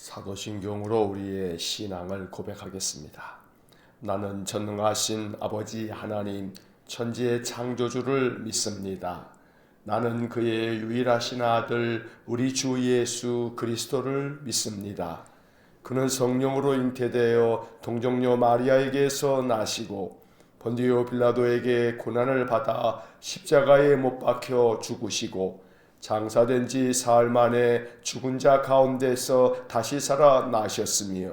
사도신경으로 우리의 신앙을 고백하겠습니다. 나는 전능하신 아버지 하나님 천지의 창조주를 믿습니다. 나는 그의 유일하신 아들 우리 주 예수 그리스도를 믿습니다. 그는 성령으로 잉태되어 동정녀 마리아에게서 나시고 본디오 빌라도에게 고난을 받아 십자가에 못 박혀 죽으시고 장사된 지 사흘 만에 죽은 자 가운데서 다시 살아나셨으며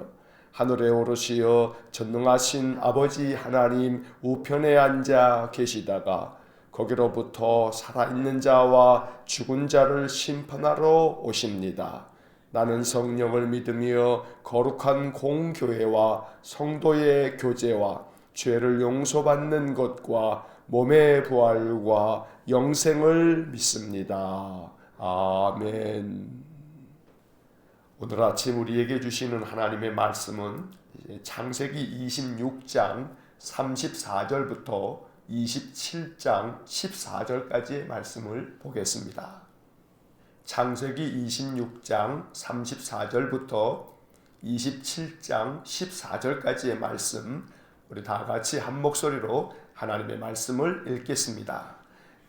하늘에 오르시어 전능하신 아버지 하나님 우편에 앉아 계시다가 거기로부터 살아있는 자와 죽은 자를 심판하러 오십니다. 나는 성령을 믿으며 거룩한 공교회와 성도의 교제와 죄를 용서받는 것과 몸의 부활과 영생을 믿습니다. 아멘. 오늘 아침 우리에게 주시는 하나님의 말씀은 창세기 26장 34절부터 27장 14절까지의 말씀을 보겠습니다. 창세기 26장 34절부터 27장 14절까지의 말씀, 우리 다 같이 한 목소리로 하나님의 말씀을 읽겠습니다.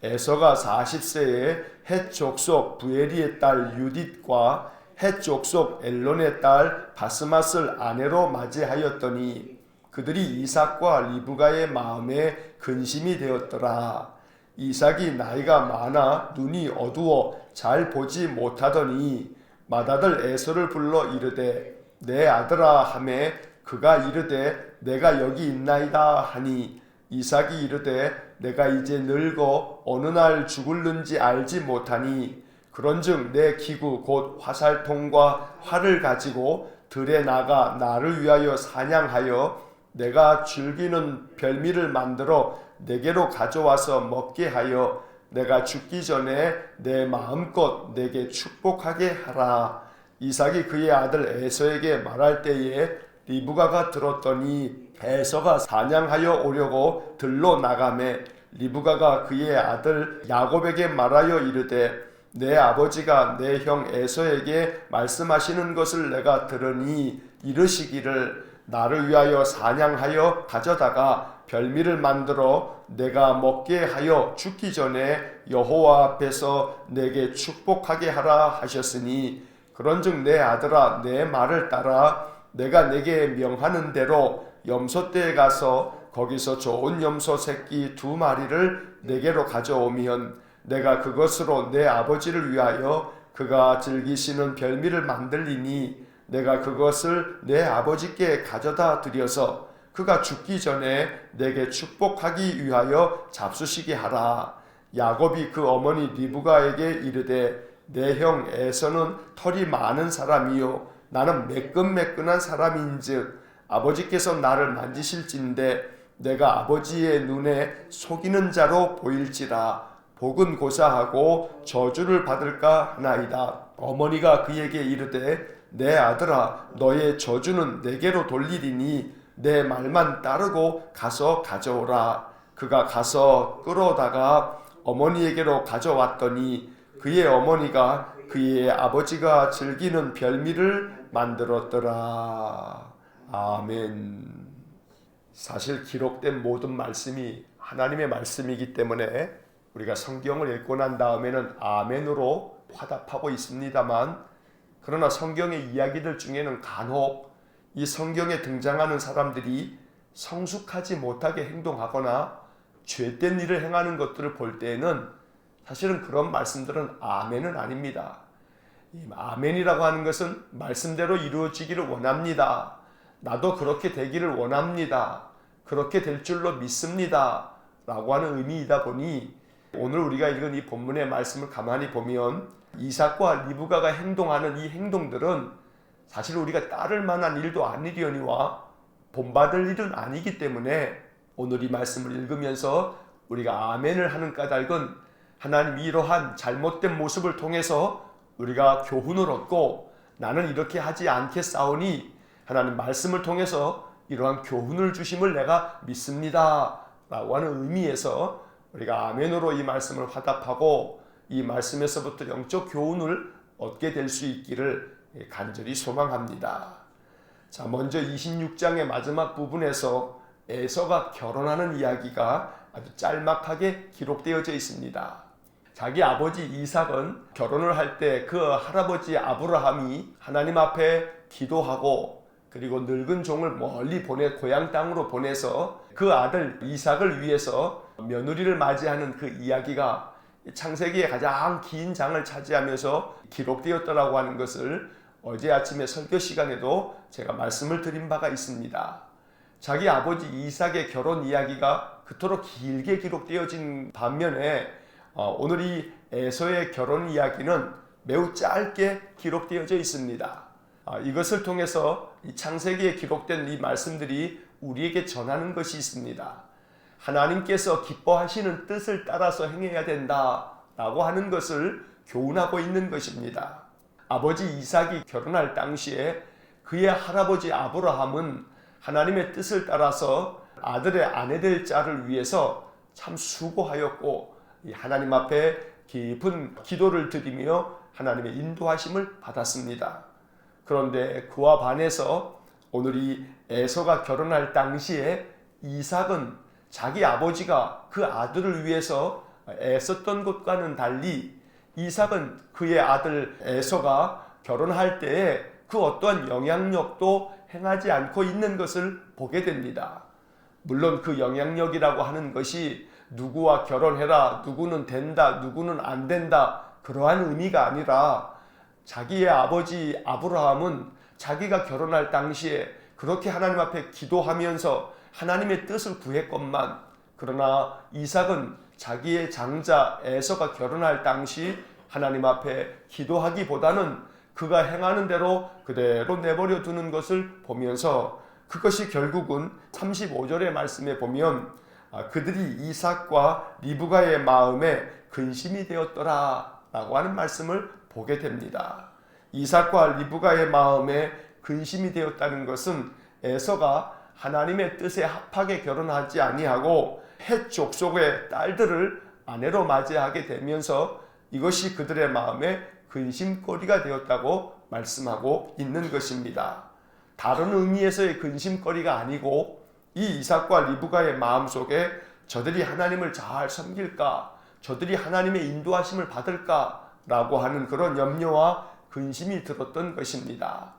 에서가 40세에 헷 족속 부에리의 딸 유딧과 헷 족속 엘론의 딸 바스맛을 아내로 맞이하였더니 그들이 이삭과 리브가의 마음에 근심이 되었더라. 이삭이 나이가 많아 눈이 어두워 잘 보지 못하더니 맏아들 에서를 불러 이르되 내 아들아 하매 그가 이르되 내가 여기 있나이다 하니 이삭이 이르되 내가 이제 늙어 어느 날 죽을는지 알지 못하니 그런즉 내 기구 곧 화살통과 활을 가지고 들에 나가 나를 위하여 사냥하여 내가 즐기는 별미를 만들어 내게로 가져와서 먹게 하여 내가 죽기 전에 내 마음껏 내게 축복하게 하라. 이삭이 그의 아들 에서에게 말할 때에 리브가가 들었더니 에서가 사냥하여 오려고 들로 나가매 리브가가 그의 아들 야곱에게 말하여 이르되 내 아버지가 내 형 에서에게 말씀하시는 것을 내가 들으니 이르시기를 나를 위하여 사냥하여 가져다가 별미를 만들어 내가 먹게 하여 죽기 전에 여호와 앞에서 내게 축복하게 하라 하셨으니 그런즉 내 아들아 내 말을 따라 내가 내게 명하는 대로 염소떼에 가서 거기서 좋은 염소 새끼 2마리를 내게로 가져오면 내가 그것으로 내 아버지를 위하여 그가 즐기시는 별미를 만들리니 내가 그것을 내 아버지께 가져다 드려서 그가 죽기 전에 내게 축복하기 위하여 잡수시게 하라. 야곱이 그 어머니 리브가에게 이르되 내 형 에서는 털이 많은 사람이요 나는 매끈매끈한 사람인즉 아버지께서 나를 만지실진데 내가 아버지의 눈에 속이는 자로 보일지라 복은 고사하고 저주를 받을까 하나이다. 어머니가 그에게 이르되 내 아들아 너의 저주는 내게로 돌리리니 내 말만 따르고 가서 가져오라. 그가 가서 끌어다가 어머니에게로 가져왔더니 그의 어머니가 그의 아버지가 즐기는 별미를 만들었더라. 아멘. 사실 기록된 모든 말씀이 하나님의 말씀이기 때문에 우리가 성경을 읽고 난 다음에는 아멘으로 화답하고 있습니다만, 그러나 성경의 이야기들 중에는 간혹 이 성경에 등장하는 사람들이 성숙하지 못하게 행동하거나 죄된 일을 행하는 것들을 볼 때에는 사실은 그런 말씀들은 아멘은 아닙니다. 이 아멘이라고 하는 것은 말씀대로 이루어지기를 원합니다. 나도 그렇게 되기를 원합니다. 그렇게 될 줄로 믿습니다. 라고 하는 의미이다 보니 오늘 우리가 읽은 이 본문의 말씀을 가만히 보면 이삭과 리브가가 행동하는 이 행동들은 사실 우리가 따를 만한 일도 아니려니와 본받을 일은 아니기 때문에 오늘 이 말씀을 읽으면서 우리가 아멘을 하는 까닭은 하나님 이러한 잘못된 모습을 통해서 우리가 교훈을 얻고 나는 이렇게 하지 않겠사오니 하나님 말씀을 통해서 이러한 교훈을 주심을 내가 믿습니다 라고 하는 의미에서 우리가 아멘으로 이 말씀을 화답하고 이 말씀에서부터 영적 교훈을 얻게 될 수 있기를 간절히 소망합니다. 자, 먼저 26장의 마지막 부분에서 에서가 결혼하는 이야기가 아주 짤막하게 기록되어져 있습니다. 자기 아버지 이삭은 결혼을 할 때 그 할아버지 아브라함이 하나님 앞에 기도하고 그리고 늙은 종을 멀리 고향 땅으로 보내서 그 아들 이삭을 위해서 며느리를 맞이하는 그 이야기가 창세기의 가장 긴 장을 차지하면서 기록되었다라고 하는 것을 어제 아침에 설교 시간에도 제가 말씀을 드린 바가 있습니다. 자기 아버지 이삭의 결혼 이야기가 그토록 길게 기록되어진 반면에 오늘 이 에서의 결혼 이야기는 매우 짧게 기록되어져 있습니다. 이것을 통해서 이 창세기에 기록된 이 말씀들이 우리에게 전하는 것이 있습니다. 하나님께서 기뻐하시는 뜻을 따라서 행해야 된다라고 하는 것을 교훈하고 있는 것입니다. 아버지 이삭이 결혼할 당시에 그의 할아버지 아브라함은 하나님의 뜻을 따라서 아들의 아내 될 자를 위해서 참 수고하였고 하나님 앞에 깊은 기도를 드리며 하나님의 인도하심을 받았습니다. 그런데 그와 반해서 오늘 이 에서가 결혼할 당시에 이삭은 자기 아버지가 그 아들을 위해서 애썼던 것과는 달리 이삭은 그의 아들 에서가 결혼할 때에 그 어떠한 영향력도 행하지 않고 있는 것을 보게 됩니다. 물론 그 영향력이라고 하는 것이 누구와 결혼해라, 누구는 된다, 누구는 안 된다 그러한 의미가 아니라 자기의 아버지 아브라함은 자기가 결혼할 당시에 그렇게 하나님 앞에 기도하면서 하나님의 뜻을 구했건만 그러나 이삭은 자기의 장자 에서가 결혼할 당시 하나님 앞에 기도하기보다는 그가 행하는 대로 그대로 내버려 두는 것을 보면서 그것이 결국은 35절의 말씀에 보면 그들이 이삭과 리브가의 마음에 근심이 되었더라 라고 하는 말씀을 보게 됩니다. 이삭과 리브가의 마음에 근심이 되었다는 것은 에서가 하나님의 뜻에 합하게 결혼하지 아니하고 헷 족속의 딸들을 아내로 맞이하게 되면서 이것이 그들의 마음에 근심거리가 되었다고 말씀하고 있는 것입니다. 다른 의미에서의 근심거리가 아니고 이 이삭과 리브가의 마음속에 저들이 하나님을 잘 섬길까, 저들이 하나님의 인도하심을 받을까 라고 하는 그런 염려와 근심이 들었던 것입니다.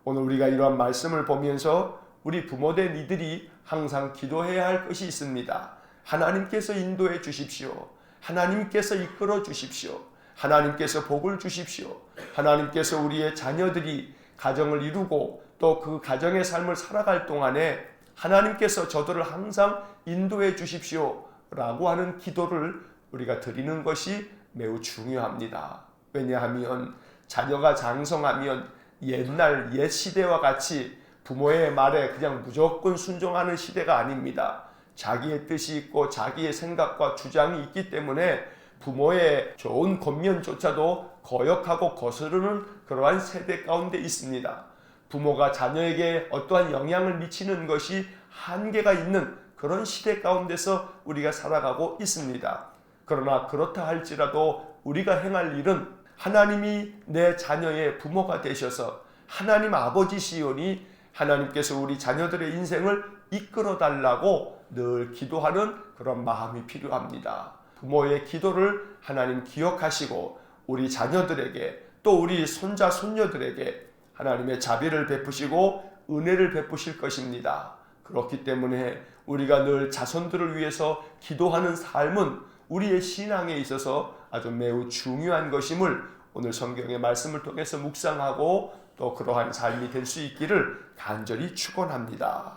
오늘 우리가 이러한 말씀을 보면서 우리 부모된 이들이 항상 기도해야 할 것이 있습니다. 하나님께서 인도해 주십시오. 하나님께서 이끌어 주십시오. 하나님께서 복을 주십시오. 하나님께서 우리의 자녀들이 가정을 이루고 또 그 가정의 삶을 살아갈 동안에 하나님께서 저들을 항상 인도해 주십시오 라고 하는 기도를 우리가 드리는 것이 매우 중요합니다. 왜냐하면 자녀가 장성하면 옛날 옛 시대와 같이 부모의 말에 그냥 무조건 순종하는 시대가 아닙니다. 자기의 뜻이 있고 자기의 생각과 주장이 있기 때문에 부모의 좋은 권면조차도 거역하고 거스르는 그러한 세대 가운데 있습니다. 부모가 자녀에게 어떠한 영향을 미치는 것이 한계가 있는 그런 시대 가운데서 우리가 살아가고 있습니다. 그러나 그렇다 할지라도 우리가 행할 일은 하나님이 내 자녀의 부모가 되셔서 하나님 아버지시오니 하나님께서 우리 자녀들의 인생을 이끌어 달라고 늘 기도하는 그런 마음이 필요합니다. 부모의 기도를 하나님 기억하시고 우리 자녀들에게 또 우리 손자 손녀들에게 하나님의 자비를 베푸시고 은혜를 베푸실 것입니다. 그렇기 때문에 우리가 늘 자손들을 위해서 기도하는 삶은 우리의 신앙에 있어서 아주 매우 중요한 것임을 오늘 성경의 말씀을 통해서 묵상하고 또 그러한 삶이 될 수 있기를 간절히 축원합니다.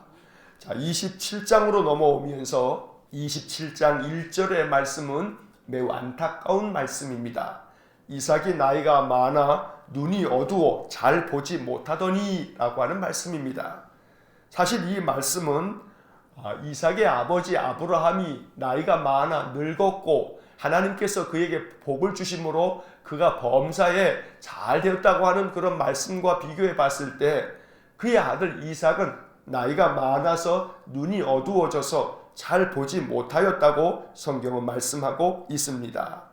자, 27장으로 넘어오면서 27장 1절의 말씀은 매우 안타까운 말씀입니다. 이삭이 나이가 많아 눈이 어두워 잘 보지 못하더니 라고 하는 말씀입니다. 사실 이 말씀은 이삭의 아버지 아브라함이 나이가 많아 늙었고 하나님께서 그에게 복을 주심으로 그가 범사에 잘 되었다고 하는 그런 말씀과 비교해 봤을 때 그의 아들 이삭은 나이가 많아서 눈이 어두워져서 잘 보지 못하였다고 성경은 말씀하고 있습니다.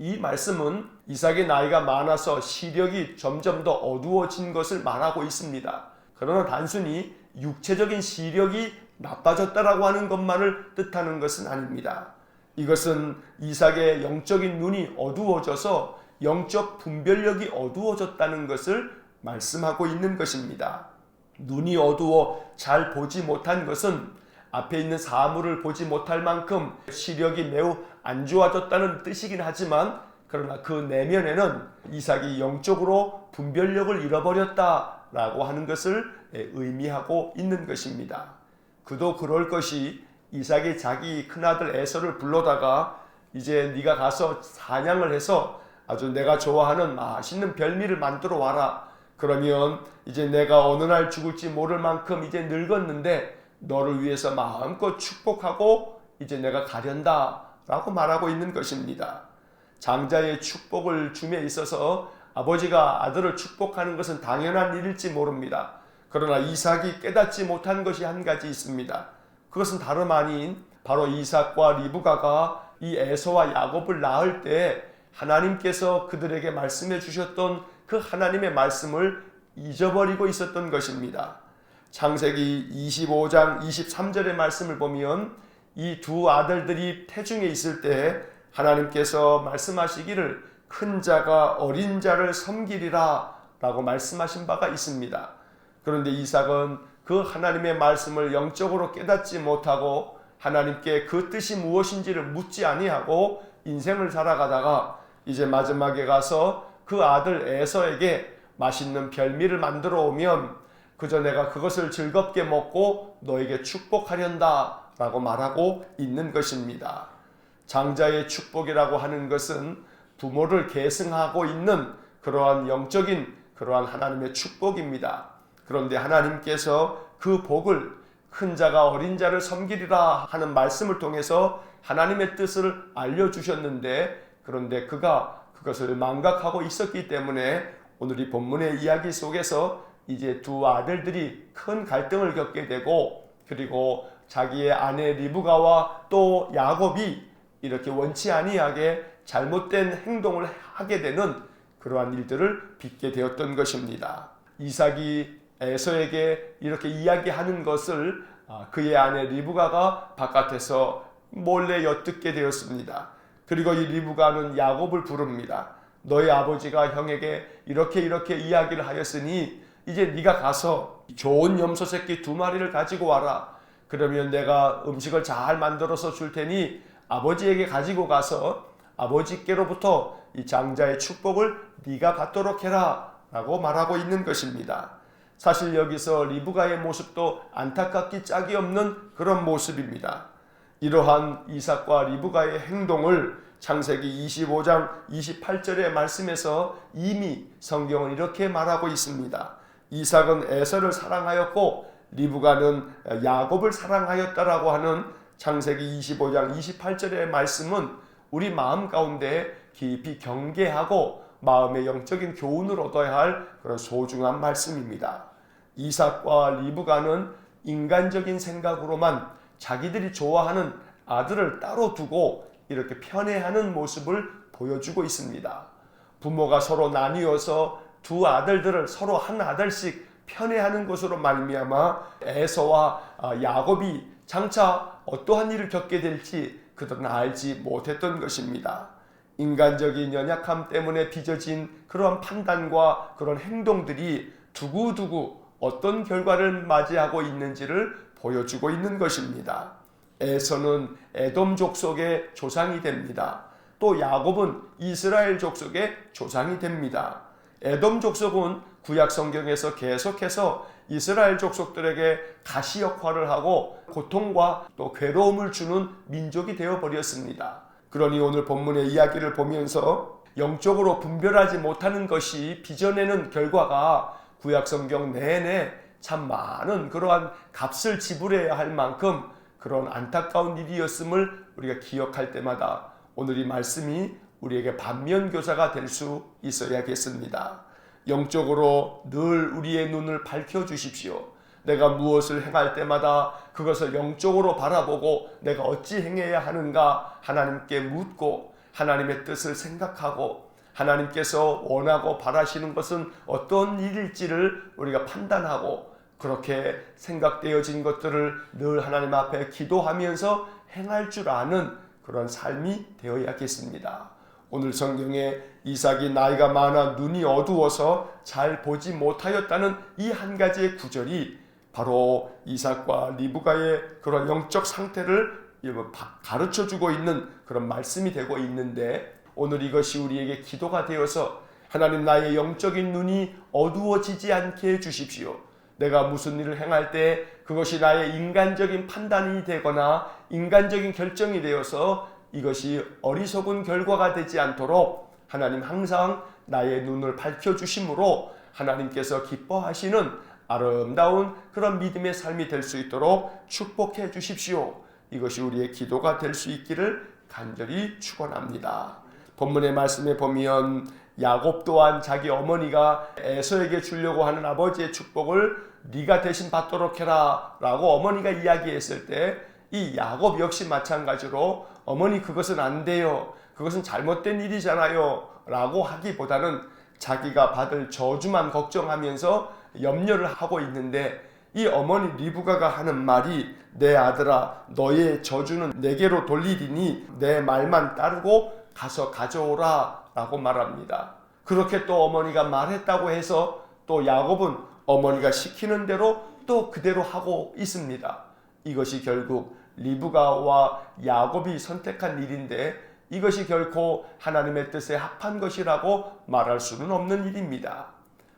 이 말씀은 이삭의 나이가 많아서 시력이 점점 더 어두워진 것을 말하고 있습니다. 그러나 단순히 육체적인 시력이 나빠졌다라고 하는 것만을 뜻하는 것은 아닙니다. 이것은 이삭의 영적인 눈이 어두워져서 영적 분별력이 어두워졌다는 것을 말씀하고 있는 것입니다. 눈이 어두워 잘 보지 못한 것은 앞에 있는 사물을 보지 못할 만큼 시력이 매우 안 좋아졌다는 뜻이긴 하지만, 그러나 그 내면에는 이삭이 영적으로 분별력을 잃어버렸다라고 하는 것을 의미하고 있는 것입니다. 그도 그럴 것이 이삭이 자기 큰아들 에서를 불러다가 이제 네가 가서 사냥을 해서 아주 내가 좋아하는 맛있는 별미를 만들어 와라. 그러면 이제 내가 어느 날 죽을지 모를 만큼 이제 늙었는데 너를 위해서 마음껏 축복하고 이제 내가 가련다 라고 말하고 있는 것입니다. 장자의 축복을 줌에 있어서 아버지가 아들을 축복하는 것은 당연한 일일지 모릅니다. 그러나 이삭이 깨닫지 못한 것이 한 가지 있습니다. 그것은 다름 아닌 바로 이삭과 리브가가 이 에서와 야곱을 낳을 때 하나님께서 그들에게 말씀해 주셨던 그 하나님의 말씀을 잊어버리고 있었던 것입니다. 창세기 25장 23절의 말씀을 보면 이 두 아들들이 태중에 있을 때 하나님께서 말씀하시기를 큰 자가 어린 자를 섬기리라 라고 말씀하신 바가 있습니다. 그런데 이삭은 그 하나님의 말씀을 영적으로 깨닫지 못하고 하나님께 그 뜻이 무엇인지를 묻지 아니하고 인생을 살아가다가 이제 마지막에 가서 그 아들 에서에게 맛있는 별미를 만들어 오면 그저 내가 그것을 즐겁게 먹고 너에게 축복하련다 라고 말하고 있는 것입니다. 장자의 축복이라고 하는 것은 부모를 계승하고 있는 그러한 영적인 그러한 하나님의 축복입니다. 그런데 하나님께서 그 복을 큰 자가 어린 자를 섬기리라 하는 말씀을 통해서 하나님의 뜻을 알려주셨는데, 그런데 그가 그것을 망각하고 있었기 때문에 오늘 이 본문의 이야기 속에서 이제 두 아들들이 큰 갈등을 겪게 되고, 그리고 자기의 아내 리브가와 또 야곱이 이렇게 원치 아니하게 잘못된 행동을 하게 되는 그러한 일들을 빚게 되었던 것입니다. 이삭이 에서에게 이렇게 이야기하는 것을 그의 아내 리브가가 바깥에서 몰래 엿듣게 되었습니다. 그리고 이 리브가는 야곱을 부릅니다. 너희 아버지가 형에게 이렇게 이야기를 하였으니 이제 네가 가서 좋은 염소 새끼 2마리를 가지고 와라. 그러면 내가 음식을 잘 만들어서 줄 테니 아버지에게 가지고 가서 아버지께로부터 이 장자의 축복을 네가 받도록 해라 라고 말하고 있는 것입니다. 사실 여기서 리브가의 모습도 안타깝기 짝이 없는 그런 모습입니다. 이러한 이삭과 리브가의 행동을 창세기 25장 28절의 말씀에서 이미 성경은 이렇게 말하고 있습니다. 이삭은 에서를 사랑하였고 리브가는 야곱을 사랑하였다라고 하는 창세기 25장 28절의 말씀은 우리 마음 가운데 깊이 경계하고 마음의 영적인 교훈을 얻어야 할 그런 소중한 말씀입니다. 이삭과 리브가는 인간적인 생각으로만 자기들이 좋아하는 아들을 따로 두고 이렇게 편애하는 모습을 보여주고 있습니다. 부모가 서로 나뉘어서 두 아들들을 서로 한 아들씩 편애하는 것으로 말미암아 에서와 야곱이 장차 어떠한 일을 겪게 될지 그들은 알지 못했던 것입니다. 인간적인 연약함 때문에 빚어진 그러한 판단과 그런 행동들이 두고두고 어떤 결과를 맞이하고 있는지를 보여주고 있는 것입니다. 에서는 에돔 족속의 조상이 됩니다. 또 야곱은 이스라엘 족속의 조상이 됩니다. 에돔 족속은 구약 성경에서 계속해서 이스라엘 족속들에게 가시 역할을 하고 고통과 또 괴로움을 주는 민족이 되어버렸습니다. 그러니 오늘 본문의 이야기를 보면서 영적으로 분별하지 못하는 것이 빚어내는 결과가 구약 성경 내내 참 많은 그러한 값을 지불해야 할 만큼 그런 안타까운 일이었음을 우리가 기억할 때마다 오늘 이 말씀이 우리에게 반면교사가 될 수 있어야겠습니다. 영적으로 늘 우리의 눈을 밝혀주십시오. 내가 무엇을 행할 때마다 그것을 영적으로 바라보고 내가 어찌 행해야 하는가 하나님께 묻고 하나님의 뜻을 생각하고 하나님께서 원하고 바라시는 것은 어떤 일일지를 우리가 판단하고 그렇게 생각되어진 것들을 늘 하나님 앞에 기도하면서 행할 줄 아는 그런 삶이 되어야겠습니다. 오늘 성경에 이삭이 나이가 많아 눈이 어두워서 잘 보지 못하였다는 이 한 가지의 구절이 바로 이삭과 리브가의 그런 영적 상태를 가르쳐주고 있는 그런 말씀이 되고 있는데, 오늘 이것이 우리에게 기도가 되어서 하나님, 나의 영적인 눈이 어두워지지 않게 해주십시오. 내가 무슨 일을 행할 때 그것이 나의 인간적인 판단이 되거나 인간적인 결정이 되어서 이것이 어리석은 결과가 되지 않도록 하나님 항상 나의 눈을 밝혀주심으로 하나님께서 기뻐하시는 아름다운 그런 믿음의 삶이 될 수 있도록 축복해 주십시오. 이것이 우리의 기도가 될 수 있기를 간절히 축원합니다. 본문의 말씀에 보면 야곱 또한 자기 어머니가 에서에게 주려고 하는 아버지의 축복을 네가 대신 받도록 해라 라고 어머니가 이야기했을 때, 이 야곱 역시 마찬가지로 어머니 그것은 안 돼요, 그것은 잘못된 일이잖아요 라고 하기보다는 자기가 받을 저주만 걱정하면서 염려를 하고 있는데, 이 어머니 리브가가 하는 말이 내 아들아 너의 저주는 내게로 돌리리니 내 말만 따르고 가서 가져오라 라고 말합니다. 그렇게 또 어머니가 말했다고 해서 또 야곱은 어머니가 시키는 대로 또 그대로 하고 있습니다. 이것이 결국 리브가와 야곱이 선택한 일인데, 이것이 결코 하나님의 뜻에 합한 것이라고 말할 수는 없는 일입니다.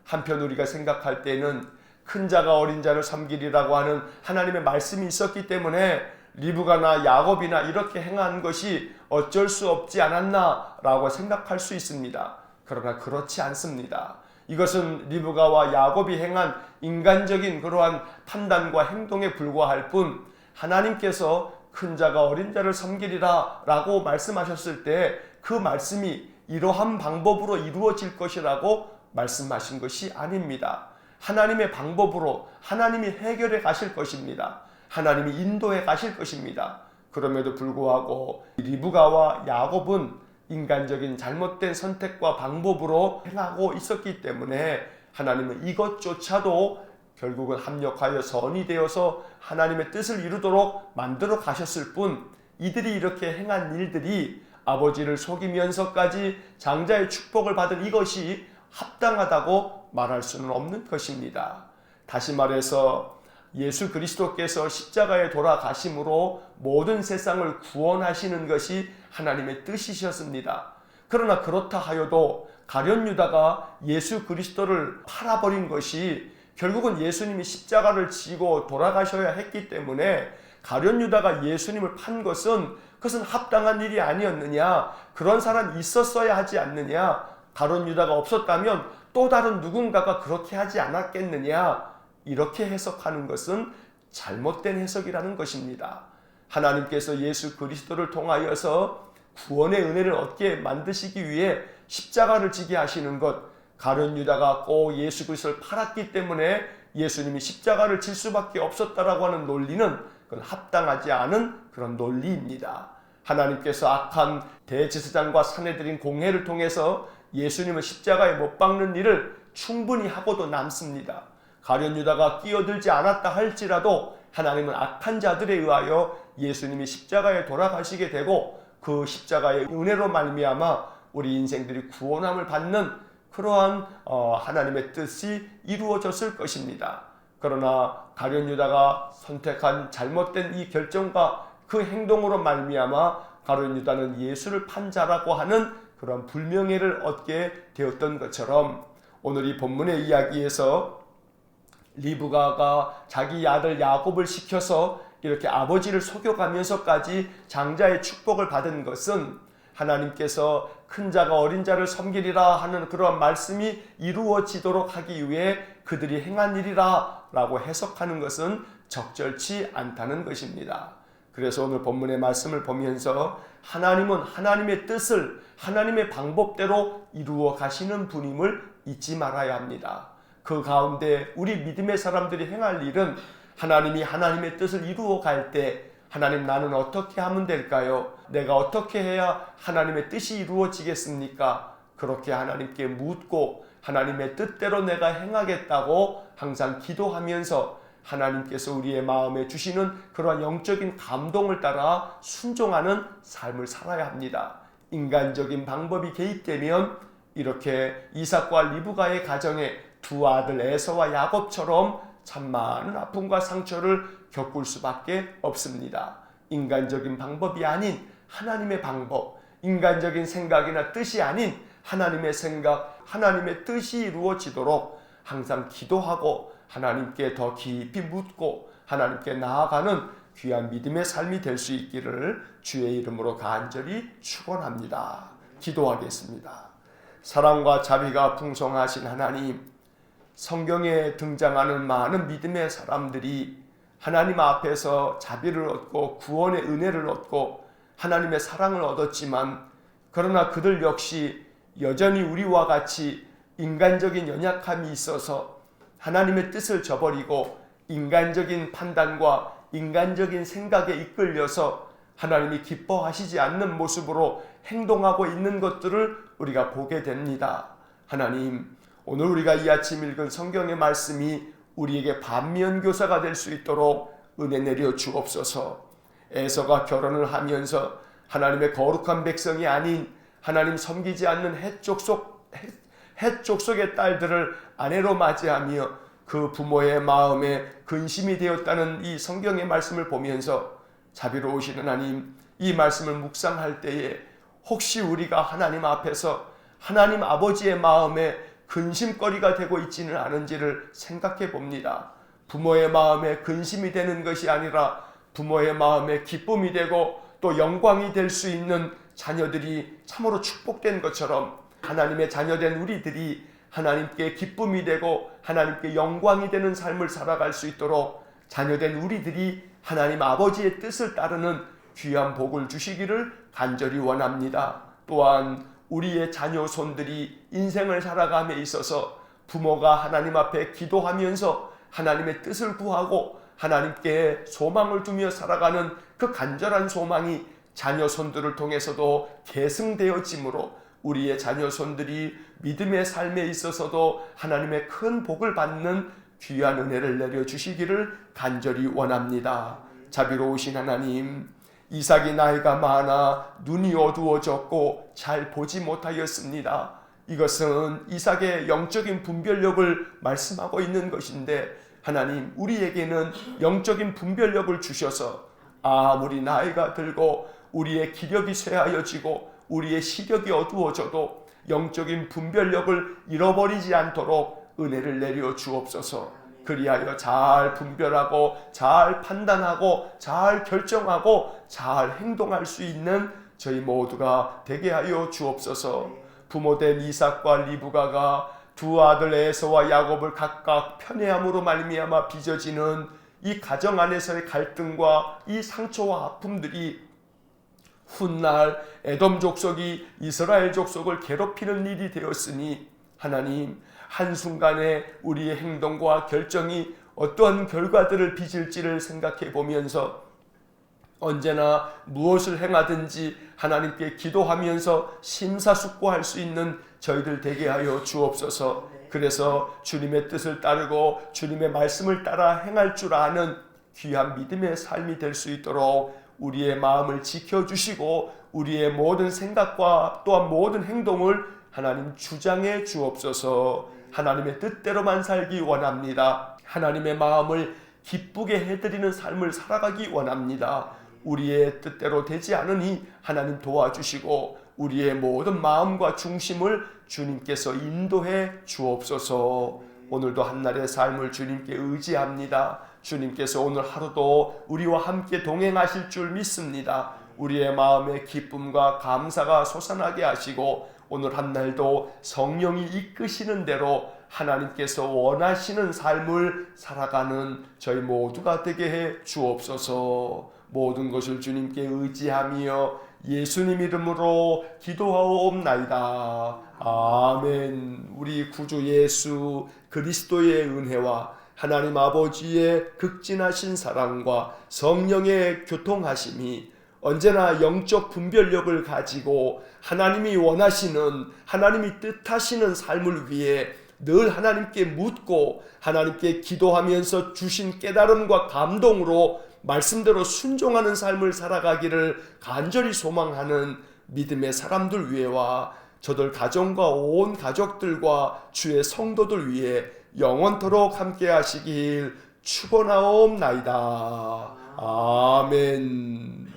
한편 우리가 생각할 때는 큰 자가 어린 자를 섬기리라고 하는 하나님의 말씀이 있었기 때문에 리브가나 야곱이나 이렇게 행한 것이 어쩔 수 없지 않았나 라고 생각할 수 있습니다. 그러나 그렇지 않습니다. 이것은 리브가와 야곱이 행한 인간적인 그러한 판단과 행동에 불과할 뿐, 하나님께서 큰 자가 어린 자를 섬기리라 라고 말씀하셨을 때 그 말씀이 이러한 방법으로 이루어질 것이라고 말씀하신 것이 아닙니다. 하나님의 방법으로 하나님이 해결해 가실 것입니다. 하나님이 인도해 가실 것입니다. 그럼에도 불구하고 리브가와 야곱은 인간적인 잘못된 선택과 방법으로 행하고 있었기 때문에 하나님은 이것조차도 결국은 합력하여 선이 되어서 하나님의 뜻을 이루도록 만들어 가셨을 뿐, 이들이 이렇게 행한 일들이 아버지를 속이면서까지 장자의 축복을 받은 이것이 합당하다고 말할 수는 없는 것입니다. 다시 말해서 예수 그리스도께서 십자가에 돌아가심으로 모든 세상을 구원하시는 것이 하나님의 뜻이셨습니다. 그러나 그렇다 하여도 가룟 유다가 예수 그리스도를 팔아버린 것이 결국은 예수님이 십자가를 지고 돌아가셔야 했기 때문에 가룟 유다가 예수님을 판 것은 그것은 합당한 일이 아니었느냐, 그런 사람이 있었어야 하지 않느냐, 가룟 유다가 없었다면 또 다른 누군가가 그렇게 하지 않았겠느냐, 이렇게 해석하는 것은 잘못된 해석이라는 것입니다. 하나님께서 예수 그리스도를 통하여서 구원의 은혜를 얻게 만드시기 위해 십자가를 지게 하시는 것, 가룟 유다가 꼭 예수 그리스도를 팔았기 때문에 예수님이 십자가를 질 수밖에 없었다라고 하는 논리는 그건 합당하지 않은 그런 논리입니다. 하나님께서 악한 대제사장과 사내들인 공회를 통해서 예수님을 십자가에 못 박는 일을 충분히 하고도 남습니다. 가룟 유다가 끼어들지 않았다 할지라도 하나님은 악한 자들에 의하여 예수님이 십자가에 돌아가시게 되고 그 십자가의 은혜로 말미암아 우리 인생들이 구원함을 받는 그러한 하나님의 뜻이 이루어졌을 것입니다. 그러나 가룟 유다가 선택한 잘못된 이 결정과 그 행동으로 말미암아 가룟 유다는 예수를 판 자라고 하는 그런 불명예를 얻게 되었던 것처럼, 오늘 이 본문의 이야기에서 리브가가 자기 아들 야곱을 시켜서 이렇게 아버지를 속여가면서까지 장자의 축복을 받은 것은 하나님께서 큰 자가 어린 자를 섬기리라 하는 그러한 말씀이 이루어지도록 하기 위해 그들이 행한 일이라 라고 해석하는 것은 적절치 않다는 것입니다. 그래서 오늘 본문의 말씀을 보면서 하나님은 하나님의 뜻을 하나님의 방법대로 이루어 가시는 분임을 잊지 말아야 합니다. 그 가운데 우리 믿음의 사람들이 행할 일은 하나님이 하나님의 뜻을 이루어 갈 때 하나님, 나는 어떻게 하면 될까요? 내가 어떻게 해야 하나님의 뜻이 이루어지겠습니까? 그렇게 하나님께 묻고 하나님의 뜻대로 내가 행하겠다고 항상 기도하면서 하나님께서 우리의 마음에 주시는 그러한 영적인 감동을 따라 순종하는 삶을 살아야 합니다. 인간적인 방법이 개입되면 이렇게 이삭과 리브가의 가정에 두 아들 에서와 야곱처럼 참 많은 아픔과 상처를 겪을 수밖에 없습니다. 인간적인 방법이 아닌 하나님의 방법, 인간적인 생각이나 뜻이 아닌 하나님의 생각, 하나님의 뜻이 이루어지도록 항상 기도하고 하나님께 더 깊이 묻고 하나님께 나아가는 귀한 믿음의 삶이 될 수 있기를 주의 이름으로 간절히 축원합니다. 기도하겠습니다. 사랑과 자비가 풍성하신 하나님, 성경에 등장하는 많은 믿음의 사람들이 하나님 앞에서 자비를 얻고 구원의 은혜를 얻고 하나님의 사랑을 얻었지만, 그러나 그들 역시 여전히 우리와 같이 인간적인 연약함이 있어서 하나님의 뜻을 저버리고 인간적인 판단과 인간적인 생각에 이끌려서 하나님이 기뻐하시지 않는 모습으로 행동하고 있는 것들을 우리가 보게 됩니다. 하나님, 오늘 우리가 이 아침 읽은 성경의 말씀이 우리에게 반면교사가 될 수 있도록 은혜 내려 주옵소서. 에서가 결혼을 하면서 하나님의 거룩한 백성이 아닌 하나님 섬기지 않는 헷 족속의 딸들을 아내로 맞이하며 그 부모의 마음에 근심이 되었다는 이 성경의 말씀을 보면서 자비로우신 하나님, 이 말씀을 묵상할 때에 혹시 우리가 하나님 앞에서 하나님 아버지의 마음에 근심거리가 되고 있지는 않은지를 생각해 봅니다. 부모의 마음에 근심이 되는 것이 아니라 부모의 마음에 기쁨이 되고 또 영광이 될 수 있는 자녀들이 참으로 축복된 것처럼 하나님의 자녀된 우리들이 하나님께 기쁨이 되고 하나님께 영광이 되는 삶을 살아갈 수 있도록 자녀된 우리들이 하나님 아버지의 뜻을 따르는 귀한 복을 주시기를 간절히 원합니다. 또한 우리의 자녀손들이 인생을 살아감에 있어서 부모가 하나님 앞에 기도하면서 하나님의 뜻을 구하고 하나님께 소망을 두며 살아가는 그 간절한 소망이 자녀손들을 통해서도 계승되어지므로 우리의 자녀손들이 믿음의 삶에 있어서도 하나님의 큰 복을 받는 귀한 은혜를 내려주시기를 간절히 원합니다. 자비로우신 하나님, 이삭이 나이가 많아 눈이 어두워졌고 잘 보지 못하였습니다. 이것은 이삭의 영적인 분별력을 말씀하고 있는 것인데, 하나님, 우리에게는 영적인 분별력을 주셔서 아무리 나이가 들고 우리의 기력이 쇠하여지고 우리의 시력이 어두워져도 영적인 분별력을 잃어버리지 않도록 은혜를 내려 주옵소서. 그리하여 잘 분별하고 잘 판단하고 잘 결정하고 잘 행동할 수 있는 저희 모두가 되게 하여 주옵소서. 부모된 이삭과 리브가가 두 아들 에서와 야곱을 각각 편애함으로 말미암아 빚어지는 이 가정 안에서의 갈등과 이 상처와 아픔들이 훗날 에돔 족속이 이스라엘 족속을 괴롭히는 일이 되었으니, 하나님, 한순간에 우리의 행동과 결정이 어떠한 결과들을 빚을지를 생각해 보면서 언제나 무엇을 행하든지 하나님께 기도하면서 심사숙고할 수 있는 저희들 되게 하여 주옵소서. 그래서 주님의 뜻을 따르고 주님의 말씀을 따라 행할 줄 아는 귀한 믿음의 삶이 될 수 있도록 우리의 마음을 지켜주시고 우리의 모든 생각과 또한 모든 행동을 하나님 주장해 주옵소서. 하나님의 뜻대로만 살기 원합니다. 하나님의 마음을 기쁘게 해드리는 삶을 살아가기 원합니다. 우리의 뜻대로 되지 않으니 하나님 도와주시고 우리의 모든 마음과 중심을 주님께서 인도해 주옵소서. 오늘도 한날의 삶을 주님께 의지합니다. 주님께서 오늘 하루도 우리와 함께 동행하실 줄 믿습니다. 우리의 마음에 기쁨과 감사가 솟아나게 하시고 오늘 한날도 성령이 이끄시는 대로 하나님께서 원하시는 삶을 살아가는 저희 모두가 되게 해 주옵소서. 모든 것을 주님께 의지하며 예수님 이름으로 기도하옵나이다. 아멘. 우리 구주 예수 그리스도의 은혜와 하나님 아버지의 극진하신 사랑과 성령의 교통하심이 언제나 영적 분별력을 가지고 하나님이 원하시는, 하나님이 뜻하시는 삶을 위해 늘 하나님께 묻고 하나님께 기도하면서 주신 깨달음과 감동으로 말씀대로 순종하는 삶을 살아가기를 간절히 소망하는 믿음의 사람들 위해와 저들 가정과 온 가족들과 주의 성도들 위해 영원토록 함께 하시길 축원하옵나이다. 아멘.